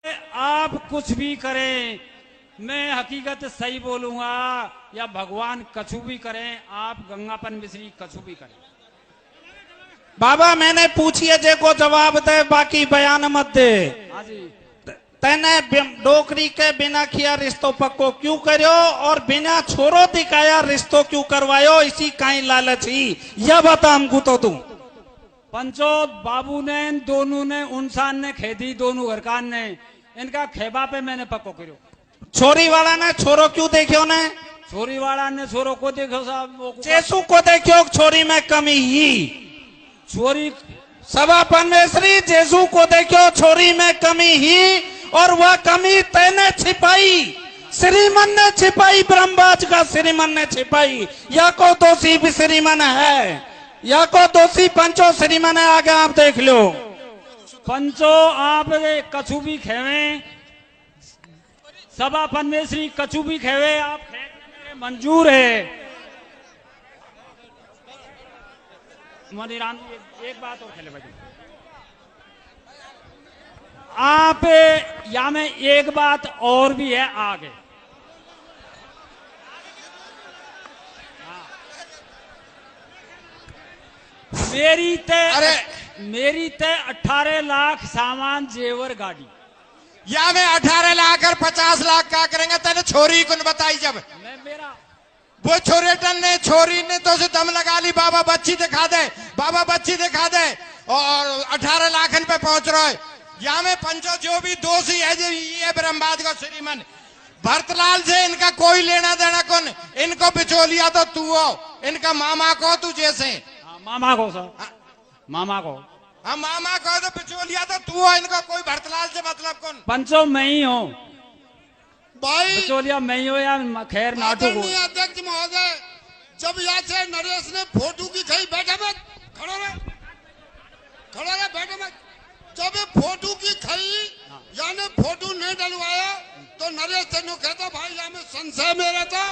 आप कुछ भी करें, मैं हकीकत सही बोलूंगा या भगवान कछु भी करें, आप गंगापन मिश्री कछु भी करें। बाबा मैंने पूछिए जे को जवाब दे, बाकी बयान मत दे। हाँ जी। तैने डोकरी के बिना किया रिश्तो पक्को क्यों करो और बिना छोरो दिखाया रिश्तो क्यों करवायो, इसी काई लालच ही यह बता हमको तो तू। पंचो बाबू ने दोनों ने उनसान ने खेती दोनों घरकान ने इनका खेबा पे मैंने पक्को करो। छोरी वाला ने छोरो क्यों देखो ने? छोरी वाला ने छोरो को देखो साहब, चेसू को देखो छोरी में कमी ही। छोरी सभा परमेश्वरी जेसू को देखो छोरी में कमी ही, और वह कमी तैने छिपाई, श्रीमन ने छिपाई, ब्रह्मबाज का श्रीमन ने छिपाई। या को दोषी भी श्रीमन है, या को दोषी पंचो श्रीमन है। आगे आप देख लो पंचो, आप कछु भी खेवे, सभा परमेश्वरी कछु भी खेवे, आप खेने मंजूर है। मनीराम एक बात और खेले भाई, आप या में एक बात और भी है आगे। मेरी ते 18 लाख सामान जेवर गाड़ी, या मैं 18 लाख और 50 लाख क्या करेंगे? तेने छोरी कुन बताई जब मैं मेरा वो छोरेटन ने छोरी ने तो से दम लगा ली, बाबा बच्ची दिखा दे, बाबा बच्ची दिखा दे, और 18 लाख पे पहुंच रहा है। या में पंचो जो भी दोषी है जो ये ब्रह्मबाद का श्रीमन भरतलाल से इनका कोई लेना देना कौन, इनको बिचौलिया तो तू हो, इनका मामा को तू जैसे। मामा को सर, मामा को, हाँ मामा को तो बिचौलिया तो तू हो, इनका कोई भरतलाल से मतलब कौन? पंचो मैं ही हूँ भाई, बिचौलिया मैं ही हो या खैर नाटक हो। अध्यक्ष महोदय, जब यहाँ से नरेश ने फोटो की खई, बैठे मत, खड़ो रहे बैठे मत। जब फोटो की खई यानी फोटो नहीं डलवाया तो नरेश तेनू कहता भाई यहाँ में संशय मेरा था,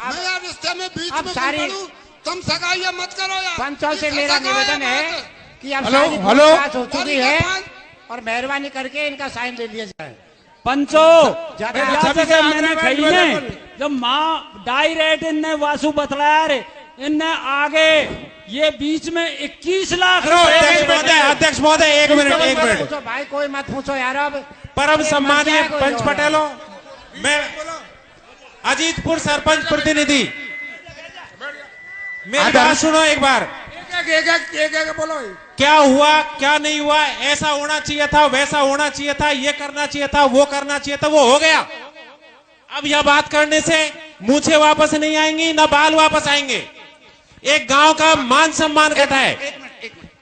मैं यार रिश्ते में बीच में पड़ूं, तुम सगाई मत करो यार। पंचों से मेरा निवेदन है कि अब हेलो बात हो चुकी है और मेहरबानी करके इनका साइन ले लिया जाए। पंचो मैंने कही ने जब माँ डायरेक्ट इनने वासु बतलाया रे, इनने आगे ये बीच में 21 लाख अध्यक्ष महोदय एक मिनट भाई कोई मत पूछो यार। अब परम सम्मानीय पंच पटेलों, मैं अजीतपुर सरपंच प्रतिनिधि, मेरी बात सुनो एक बार। एक बोलो क्या हुआ क्या नहीं हुआ, ऐसा होना चाहिए था, वैसा होना चाहिए था, ये करना चाहिए था, वो करना चाहिए था, वो हो गया। अब यह बात करने से मूछे वापस नहीं आएंगी, ना बाल वापस आएंगे। एक गांव का मान सम्मान कहता है,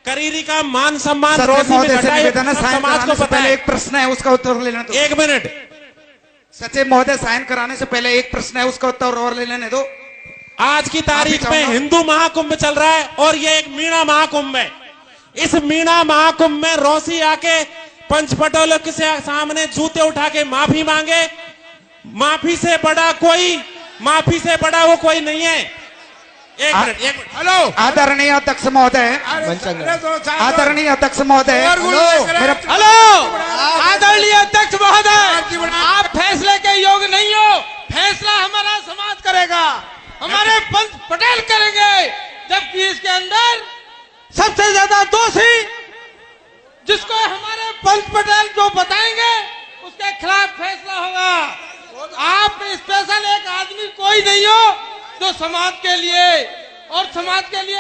करीरी का मान सम्मान रोजी में घटा है, समाज को पता है। एक प्रश्न है उसका उत्तर लेना दो। एक मिनट सचिव महोदय, साइन कराने से पहले एक प्रश्न है उसका उत्तर और ले लेने दो। आज की तारीख में हिंदू महाकुंभ चल रहा है और ये एक मीणा महाकुंभ है। इस मीणा महाकुंभ में रोसी आके पंच पटेलों के सामने जूते उठा के माफी मांगे। माफी से बड़ा वो कोई नहीं है। एक मिनट हेलो आदरणीय अध्यक्ष महोदय, आदरणीय अध्यक्ष महोदय, हेलो आदरणीय अध्यक्ष महोदय, आप फैसले के योग्य नहीं हो, फैसला हमारा समाज करेगा, हमारे पंच पटेल करेंगे। जबकि इसके अंदर सबसे ज्यादा दोषी जिसको हमारे पंच पटेल जो बताएंगे उसके खिलाफ फैसला होगा। आप स्पेशल एक आदमी कोई नहीं हो जो समाज के लिए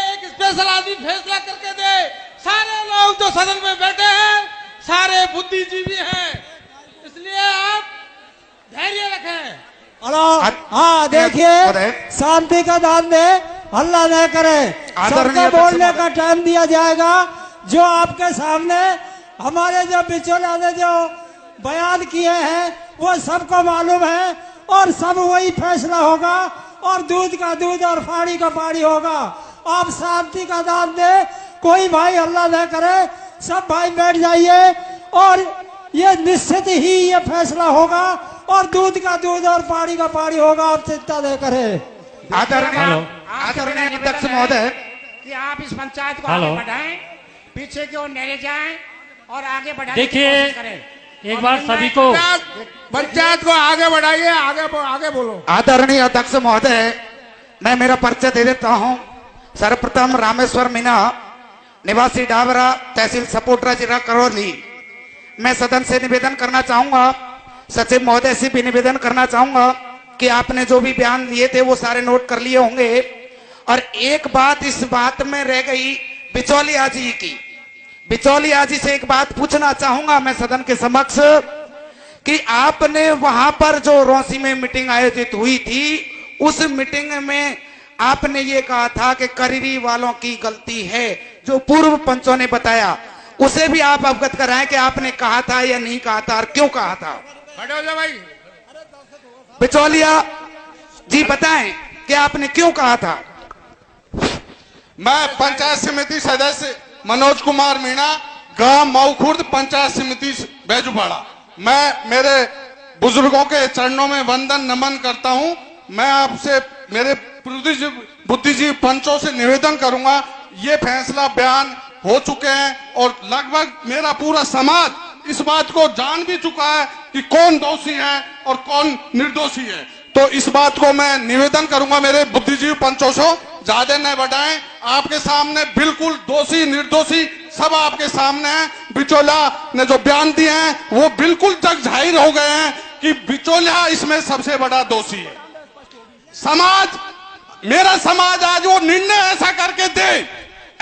एक स्पेशल आदमी फैसला करके दे। सारे लोग जो सदन में बैठे हैं सारे बुद्धिजीवी हैं, इसलिए आप धैर्य रखें। हाँ देखिए, शांति का दान दे, हल्ला न करे, सबको बोलने का टाइम दिया जाएगा। जो आपके सामने हमारे जो बिचौलिया ने जो बयान किए हैं वो सबको मालूम है और सब वही फैसला होगा और दूध का दूध और पानी का पानी होगा। आप शांति का दान दे, कोई भाई हल्ला न करे, सब भाई बैठ जाइए और ये निश्चित ही ये फैसला होगा और दूध का दूध और पानी का पानी होगा। आप चिंता न करें। आदरणीय अध्यक्ष महोदय, कि आप इस पंचायत को आगे बढ़ाएं, पीछे की ओर नहीं जाएं और आगे बढ़ाने की देखिए कोशिश करें। एक बार सभी को पंचायत को आगे बढ़ाइए, आगे बोलो। आदरणीय अध्यक्ष महोदय, मैं मेरा परिचय दे देता हूं। सर्वप्रथम रामेश्वर मीना, निवासी डाबरा, तहसील सपोटरा, जिला करौली। मैं सदन से निवेदन करना चाहूंगा, सचिव महोदय से भी निवेदन करना चाहूंगा कि आपने जो भी बयान दिए थे वो सारे नोट कर लिए होंगे। और एक बात इस बात में रह गई बिचौलिया जी की। बिचौलिया जी से एक बात पूछना चाहूंगा मैं सदन के समक्ष कि आपने वहां पर जो रोसी में मीटिंग आयोजित हुई थी, उस मीटिंग में आपने ये कहा था कि करीरी वालों की गलती है, जो पूर्व पंचों ने बताया, उसे भी आप अवगत कराएं कि आपने कहा था या नहीं कहा था और क्यों कहा था। भाई बिचौलिया जी बताएं कि आपने क्यों कहा था। मैं पंचायत समिति सदस्य मनोज कुमार मीणा, गांव मऊखुर्द, पंचायत समिति बैजुपाड़ा। मैं मेरे बुजुर्गों के चरणों में वंदन नमन करता हूं। मैं आपसे मेरे बुद्धिजीवी पंचों से निवेदन करूंगा, ये फैसला बयान हो चुके हैं और लगभग मेरा पूरा समाज इस बात को जान भी चुका है कि कौन दोषी है और कौन निर्दोषी है। तो इस बात को मैं निवेदन करूंगा मेरे बुद्धिजीवी पंचों से, ज्यादा न बढ़ाएं। आपके सामने बिल्कुल दोषी निर्दोषी सब आपके सामने है। बिचौलिया ने जो बयान दिए हैं वो बिल्कुल जग जाहिर हो गए हैं कि बिचौलिया इसमें सबसे बड़ा दोषी है। समाज, मेरा समाज आज वो निर्णय ऐसा करके दे,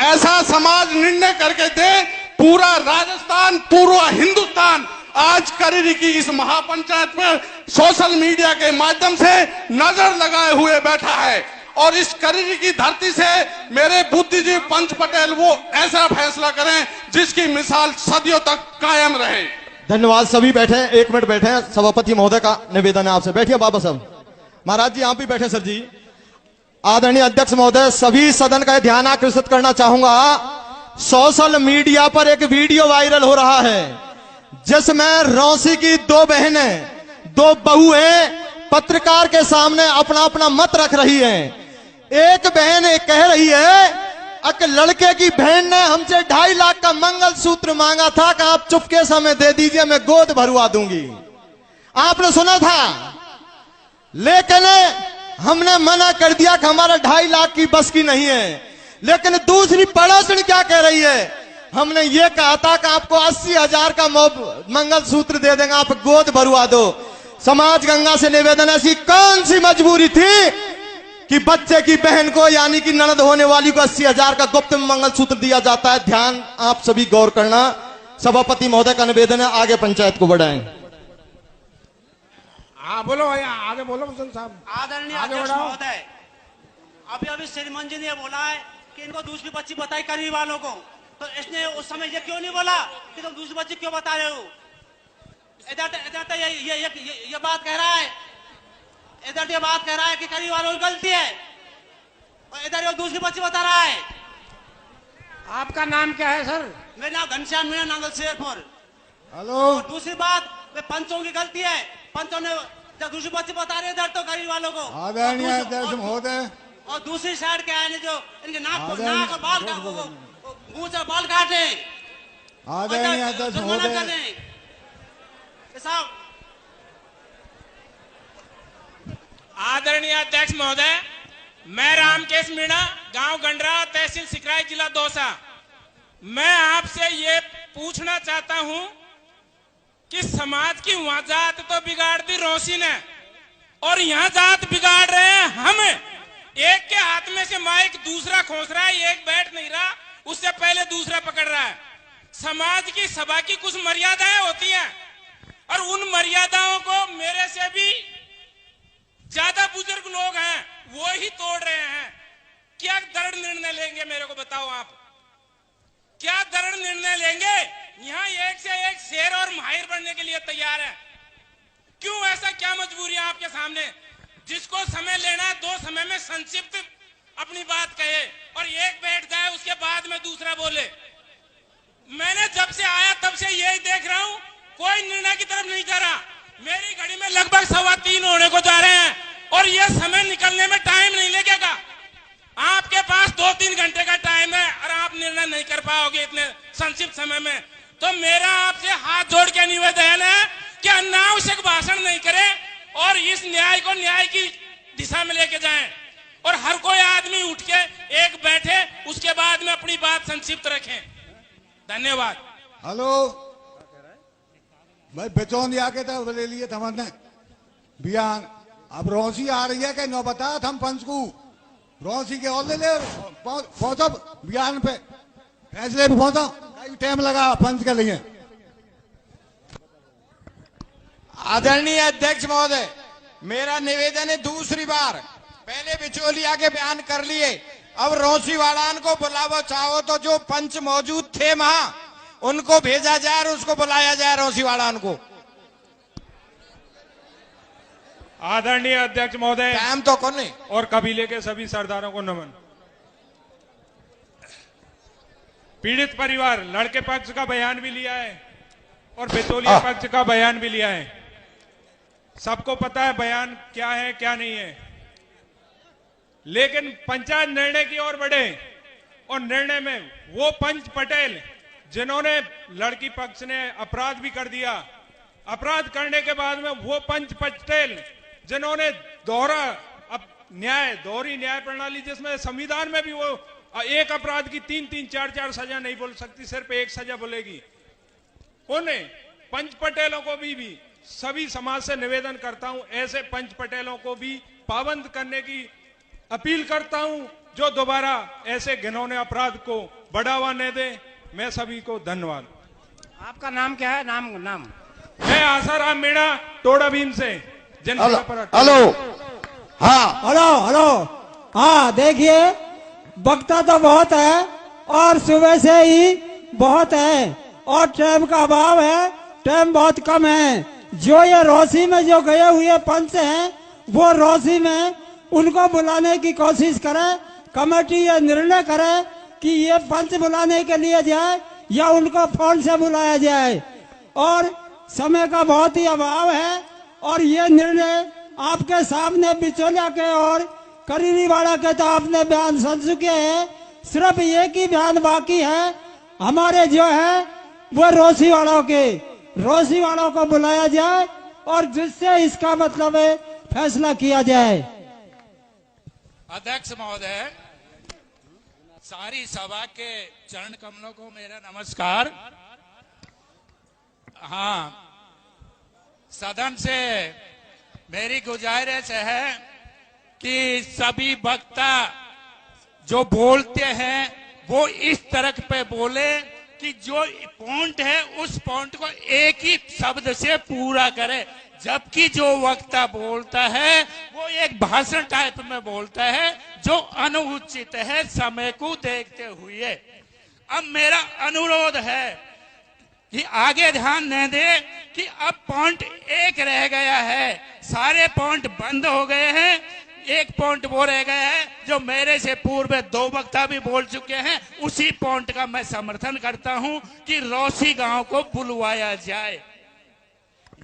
ऐसा समाज निर्णय करके दे, पूरा राजस्थान, पूरा हिंदुस्तान आज करीरी की इस महापंचायत पर सोशल मीडिया के माध्यम से नजर लगाए हुए बैठा है। और इस करीरी की धरती से मेरे बुद्धिजीवी पंच पटेल वो ऐसा फैसला करें जिसकी मिसाल सदियों तक कायम रहे। धन्यवाद। सभी बैठे, 1 मिनट बैठे। सभापति महोदय का निवेदन है आपसे। बैठिए बाबा साहब। महाराज जी आप भी बैठे। सर जी, आदरणीय अध्यक्ष महोदय, सभी सदन का ध्यान आकर्षित करना चाहूंगा। सोशल मीडिया पर एक वीडियो वायरल हो रहा है जिसमें रौसी की 2 बहनें, 2 बहुएं पत्रकार के सामने अपना अपना मत रख रही हैं। एक बहन कह रही है कि लड़के की बहन ने हमसे 2.5 लाख का मंगलसूत्र मांगा था कि आप चुपके समय दे दीजिए, मैं गोद भरवा दूंगी। आपने सुना था, लेकिन हमने मना कर दिया कि हमारा 2.5 लाख की बस की नहीं है। लेकिन दूसरी पड़ोसन क्या कह रही है, हमने ये कहा था कि आपको 80,000 का मंगलसूत्र दे देंगे, आप गोद भरवा दो। समाज गंगा से निवेदन, ऐसी कौन सी मजबूरी थी कि बच्चे की बहन को यानी कि ननद होने वाली को 80,000 का गुप्त मंगलसूत्र दिया जाता है। ध्यान आप सभी गौर करना। सभापति महोदय का निवेदन है, आगे पंचायत को बढ़ाएं। हाँ बोलो भैया, आगे बोलो साहब। आदरणीय अध्यक्ष महोदय, अभी श्रीमान जी ने बोला है कि इनको दूसरी बच्ची बताई करीब वालों को, तो इसने उस समय ये क्यों नहीं बोला कि तुम दूसरी बच्ची क्यों बता रहे हो। इधर ये बात कह रहा है, इधर ये बात कह रहा है कि करीब वालों की गलती है, और इधर ये दूसरी बच्ची बता रहा है। आपका नाम क्या है सर? मेरा नाम घनश्याम मीणा, नांगल शेरपुर। हेलो। दूसरी बात, पंचों की गलती है। पंचों ने जब दूसरी बच्ची बता रहे इधर तो गरीब वालों को। आदरणीय अध्यक्ष महोदय, और दूसरी साइड क्या है, जो इनके नाक और बाल मुंह से बाल काटे। आदरणीय अध्यक्ष महोदय, साहब। आदरणीय अध्यक्ष महोदय, मैं रामकेश मीणा, गांव गंडरा, तहसील सिकराई, जिला दौसा। मैं आपसे ये पूछना चाहता हूं कि समाज की वहां जात तो बिगाड़ दी रोशी ने, और यहाँ जात बिगाड़ रहे हैं हम। एक के हाथ में से माइक दूसरा खोस रहा है, एक बैठ नहीं रहा, उससे पहले दूसरा पकड़ रहा है। समाज की सभा की कुछ मर्यादाएं होती हैं, और उन मर्यादाओं को मेरे से भी ज्यादा बुजुर्ग लोग हैं वो ही तोड़ रहे हैं। क्या दृढ़ निर्णय लेंगे, मेरे को बताओ आप, क्या दृढ़ निर्णय लेंगे? यहाँ एक से एक शेर और माहिर बनने के लिए तैयार है। क्यों ऐसा, क्या मजबूरी है आपके सामने? जिसको समय लेना है 2 समय में संक्षिप्त अपनी बात कहे, और एक बैठ जाए उसके बाद में दूसरा बोले। मैंने जब से आया तब से यही देख रहा हूं, कोई निर्णय की तरफ नहीं जा रहा। मेरी घड़ी में लगभग 3:15 होने को जा रहे हैं, और यह समय निकलने में टाइम नहीं लगेगा। आपके पास 2-3 घंटे का टाइम है, और आप निर्णय नहीं कर पाओगे इतने संक्षिप्त समय में। तो मेरा आपसे हाथ जोड़ के निवेदन है और इस न्याय को न्याय की दिशा में लेके जाएं और हर कोई आदमी उठ के एक बैठे, उसके बाद में अपनी बात संक्षिप्त रखें। धन्यवाद। हेलो भाई बेचौंदिया के तो ले लिए थे हमने बयान, अब रोसी आ रही है कि न बता हम पंच को रोसी के और ले पहुंचो बयान पे, फैसले पे पहुंचो, कई टाइम लगा पंच के लिए। आदरणीय अध्यक्ष महोदय, मेरा निवेदन है दूसरी बार, पहले बिचौलिया के बयान कर लिए, अब रोसी वाड़ान को बुलावो, चाहो तो जो पंच मौजूद थे वहां उनको भेजा जाए और उसको बुलाया जाए रोसी वाड़ान को। आदरणीय अध्यक्ष महोदय, टाइम तो कौन नहीं, और कबीले के सभी सरदारों को नमन। पीड़ित परिवार लड़के पक्ष का बयान भी लिया है और बिचौलिया पक्ष का बयान भी लिया है। सबको पता है बयान क्या है क्या नहीं है, लेकिन पंचायत निर्णय की ओर बढ़े और निर्णय में वो पंच पटेल जिन्होंने लड़की पक्ष ने अपराध भी कर दिया, अपराध करने के बाद में वो पंच पटेल जिन्होंने दोहरी न्याय प्रणाली, जिसमें संविधान में भी वो एक अपराध की 3-3, 4-4 सजा नहीं बोल सकती, सिर्फ एक सजा बोलेगी, उन्हें पंच पटेलों को भी सभी समाज से निवेदन करता हूं, ऐसे पंच पटेलों को भी पाबंद करने की अपील करता हूं जो दोबारा ऐसे घिनौने अपराध को बढ़ावा न दे। मैं सभी को धन्यवाद। आपका नाम क्या है? नाम मैं आसाराम मीणा, टोडा भीम से। हेलो हाँ देखिए, वक्ता तो बहुत है और सुबह से ही बहुत है और टाइम का अभाव है, टाइम बहुत कम है। जो ये रोसी में जो गए हुए पंच हैं वो रोसी में उनको बुलाने की कोशिश करे, कमेटी ये निर्णय करे कि ये पंच बुलाने के लिए जाए या उनको फोन से बुलाया जाए, और समय का बहुत ही अभाव है और ये निर्णय आपके सामने बिचौलिया के और करीरीवाड़ा के तो आपने बयान सुन चुके हैं, सिर्फ एक ही बयान बाकी है हमारे जो है वो रोसी वालों को बुलाया जाए और जिससे इसका मतलब है फैसला किया जाए। अध्यक्ष महोदय, सारी सभा के चरण कमलों को मेरा नमस्कार। हाँ, सदन से मेरी गुजारिश है कि सभी वक्ता जो बोलते हैं वो इस तरह पे बोले कि जो पॉइंट है उस पॉइंट को एक ही शब्द से पूरा करे, जबकि जो वक्ता बोलता है वो एक भाषण टाइप में बोलता है जो अनुचित है समय को देखते हुए। अब मेरा अनुरोध है कि आगे ध्यान न दे कि अब पॉइंट एक रह गया है, सारे पॉइंट बंद हो गए हैं, एक पॉइंट वो रह गया है जो मेरे से पूर्व 2 वक्ता भी बोल चुके हैं। उसी पॉइंट का मैं समर्थन करता हूं कि रोसी गांव को बुलवाया जाए।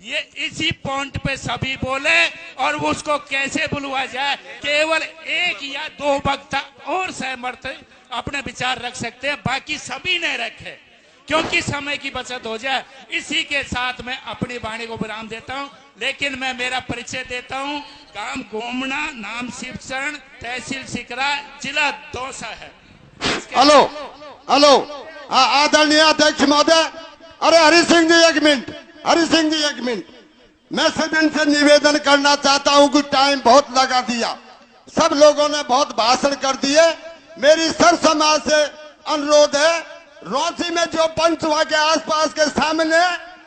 ये इसी पॉइंट पे सभी बोले और उसको कैसे बुलवाया जाए, केवल 1 या 2 वक्ता और सहमत अपने विचार रख सकते हैं, बाकी सभी ने रखे, क्योंकि समय की बचत हो जाए। इसी के साथ मैं अपनी वाणी को विराम देता हूं, लेकिन मैं मेरा परिचय देता हूं। गांव गोमना, नाम शिवचरण, तहसील सिकरा, जिला दौसा है। हेलो आदरणीय अध्यक्ष महोदय, अरे हरि सिंह जी एक मिनट, मैं सदन से निवेदन करना चाहता हूं कि टाइम बहुत लगा दिया, सब लोगों ने बहुत भाषण कर दिए। मेरी सर समाज से अनुरोध है, रोसी में जो पंच वहां के आसपास के सामने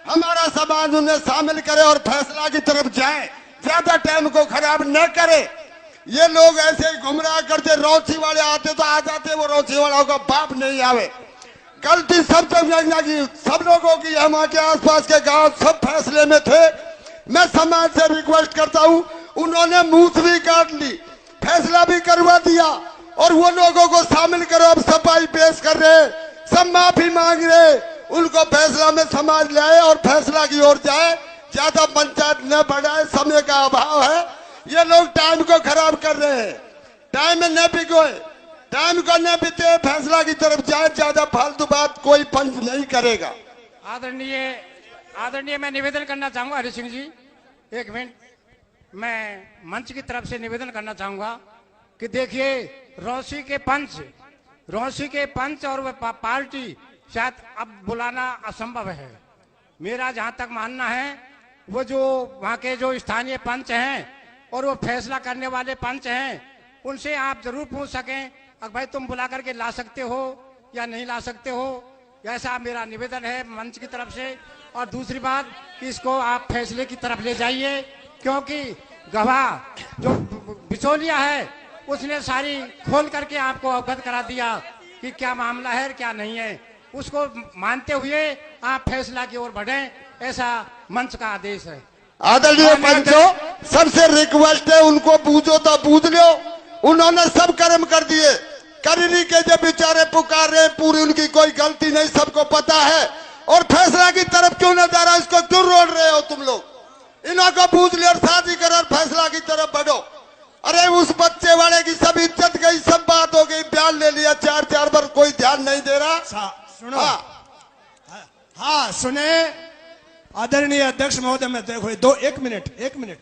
हमारा समाज उन्हें शामिल करे और फैसला की तरफ जाए, ज्यादा टाइम को खराब न करे। ये लोग ऐसे ही गुमराह करते, रोसी वाले आते तो आ जाते, वो रोसी वालों का बाप नहीं आवे। गलती सब लोगों की, हमारे के आसपास के गांव सब फैसले में थे। मैं समाज से रिक्वेस्ट करता हूं, उन्होंने मूछ भी काट ली, फैसला भी करवा दिया और वो लोगों को शामिल करो। अब सफाई पेश कर रहे, सब माफी मांग रहे, उनको फैसला में समाज लाए और फैसला की ओर जाए, ज्यादा पंचायत न बढ़ाए, समय का अभाव है। ये लोग टाइम को खराब कर रहे हैं, टाइम न बिगोए, टाइम को न बीते, फैसला की तरफ जाए, ज्यादा फालतू बात कोई पंच नहीं करेगा। आदरणीय मैं निवेदन करना चाहूंगा हरि सिंह जी, एक मिनट मैं मंच की तरफ से निवेदन करना चाहूंगा कि देखिए रोसी के पंच और वह पार्टी शायद अब बुलाना असंभव है। मेरा जहां तक मानना है वो जो वहां के जो स्थानीय पंच हैं और वो फैसला करने वाले पंच हैं उनसे आप जरूर पूछ सकें कि भाई तुम बुला करके ला सकते हो या नहीं ला सकते हो, ऐसा मेरा निवेदन है मंच की तरफ से। और दूसरी बात कि इसको आप फैसले की तरफ ले जाइए, क्योंकि गवाह जो बिचौलिया है उसने सारी खोल करके आपको अवगत करा दिया कि क्या मामला है क्या नहीं है। उसको मानते हुए आप फैसला की ओर बढ़ें, ऐसा मंच का आदेश है। आदरणीय पंचों, सबसे रिक्वेस्ट है उनको पूछो तो पूछ लो, उन्होंने सब कर्म कर दिए। करनी के जब बेचारे पुकार रहे, पूरी उनकी कोई गलती नहीं, सबको पता है। और फैसला की तरफ क्यों न जा रहा, इसको क्यों रोड रहे हो तुम लोग? इनको पूछ लिया और शादी करो और फैसला की तरफ बढ़ो। अरे उस बच्चे वाले की सब इज्जत गई, सब बात हो गई, बयान ले लिया 4 बार, कोई ध्यान नहीं दे रहा। सुनो, हाँ सुने आदरणीय अध्यक्ष महोदय, मैं देखो एक मिनट।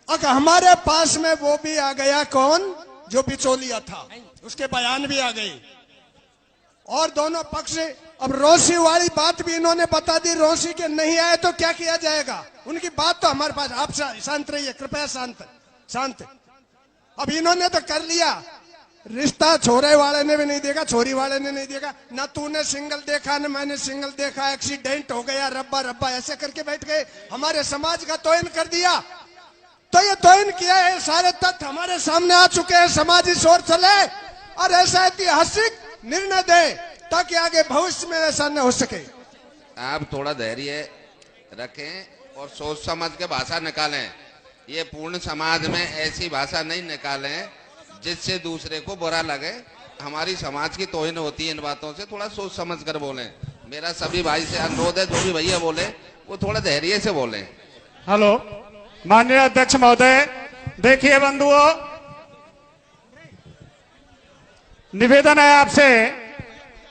अगर हमारे पास में वो भी आ गया, कौन जो बिचौलिया था, उसके बयान भी आ गए और दोनों पक्ष। अब रोसी वाली बात भी इन्होंने बता दी, रोसी के नहीं आए तो क्या किया जाएगा? उनकी बात तो हमारे पास। आप शांत रहिए, कृपया शांत। अब इन्होंने तो कर लिया, रिश्ता छोरे वाले ने भी नहीं देखा, छोरी वाले ने नहीं देखा, ना तूने सिंगल देखा ना मैंने सिंगल देखा, एक्सीडेंट हो गया, रब्बा ऐसे करके बैठ गए, हमारे समाज का तोयन कर दिया। तो ये तोयन किया है, सारे तथ्य हमारे सामने आ चुके हैं, समाज इस ओर चले और ऐसा ऐतिहासिक निर्णय दे ताकि आगे भविष्य में ऐसा न हो सके। आप थोड़ा धैर्य रखें और सोच समझ के भाषा निकालें। ये पूर्ण समाज में ऐसी भाषा नहीं निकालें जिससे दूसरे को बुरा लगे। हमारी समाज की तौहीन होती है इन बातों से, थोड़ा सोच समझ कर बोलें। मेरा सभी भाई से अनुरोध है, जो भी भैया बोले वो थोड़ा धैर्य से बोलें। हेलो माननीय अध्यक्ष महोदय, देखिए बंधुओं, निवेदन है आपसे,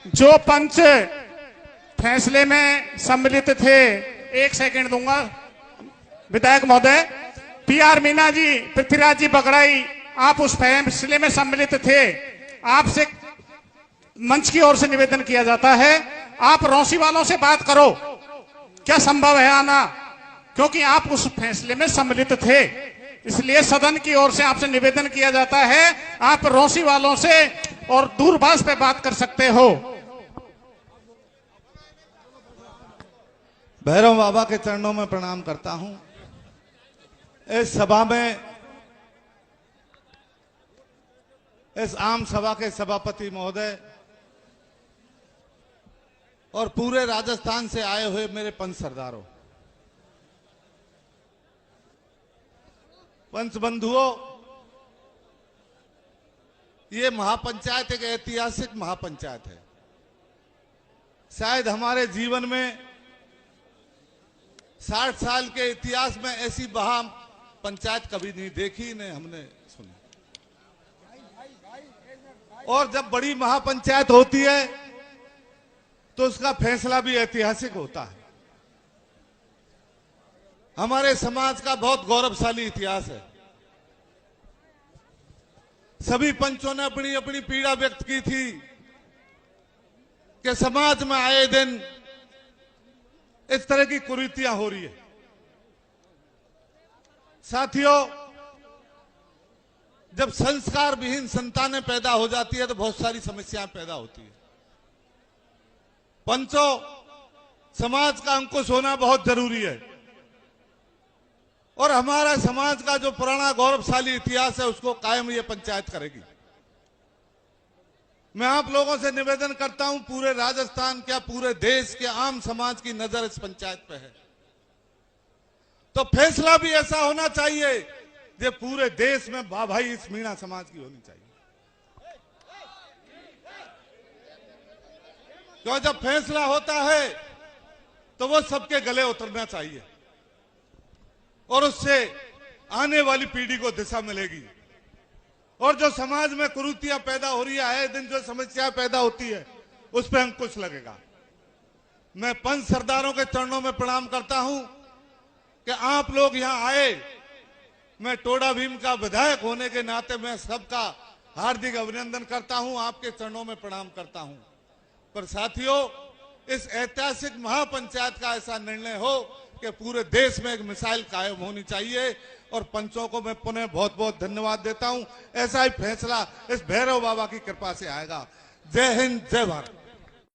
जो पंच फैसले में सम्मिलित थे, 1 सेकंड दूंगा विधायक महोदय, PR मीना जी, पृथ्वीराज जी बगड़ाई, आप उस फैसले में सम्मिलित थे। आपसे मंच की ओर से निवेदन किया जाता है, आप रोसी वालों से बात करो, क्या संभव है आना, क्योंकि आप उस फैसले में सम्मिलित थे। इसलिए सदन की ओर से आपसे निवेदन किया जाता है, आप रोसी वालों से और दूरभाष पे बात कर सकते हो। भैरव बाबा के चरणों में प्रणाम करता हूं। इस सभा में, इस आम सभा के सभापति महोदय और पूरे राजस्थान से आए हुए मेरे पंच सरदारों, पंच बंधुओं, ये महापंचायत एक ऐतिहासिक महापंचायत है। शायद हमारे जीवन में 60 साल के इतिहास में ऐसी महापंचायत कभी नहीं देखी, नहीं हमने सुनी। और जब बड़ी महापंचायत होती है तो उसका फैसला भी ऐतिहासिक होता है। हमारे समाज का बहुत गौरवशाली इतिहास है। सभी पंचों ने अपनी अपनी पीड़ा व्यक्त की थी कि समाज में आए दिन इस तरह की कुरीतियां हो रही है। साथियों, जब संस्कार विहीन संतानें पैदा हो जाती है तो बहुत सारी समस्याएं पैदा होती है। पंचों, समाज का अंकुश होना बहुत जरूरी है और हमारा समाज का जो पुराना गौरवशाली इतिहास है उसको कायम ये पंचायत करेगी। मैं आप लोगों से निवेदन करता हूं, पूरे राजस्थान, क्या पूरे देश के आम समाज की नजर इस पंचायत पे है, तो फैसला भी ऐसा होना चाहिए जो पूरे देश में भाई इस मीणा समाज की होनी चाहिए। क्यों जब फैसला होता है तो वो सबके गले उतरना चाहिए और उससे आने वाली पीढ़ी को दिशा मिलेगी। और जो समाज में कुरीतियां पैदा हो रही है, आए दिन जो समस्या पैदा होती है, उस पर अंकुश लगेगा। मैं पंच सरदारों के चरणों में प्रणाम करता हूं कि आप लोग यहां आए मैं टोडा भीम का विधायक होने के नाते मैं सबका हार्दिक अभिनंदन करता हूं, आपके चरणों में प्रणाम करता हूं। पर साथियों, इस ऐतिहासिक महापंचायत का ऐसा निर्णय हो कि पूरे देश में एक मिसाइल कायम होनी चाहिए, और पंचों को मैं पुनः बहुत बहुत धन्यवाद देता हूं। ऐसा ही फैसला इस भैरव बाबा की कृपा से आएगा। जय हिंद, जय भारत।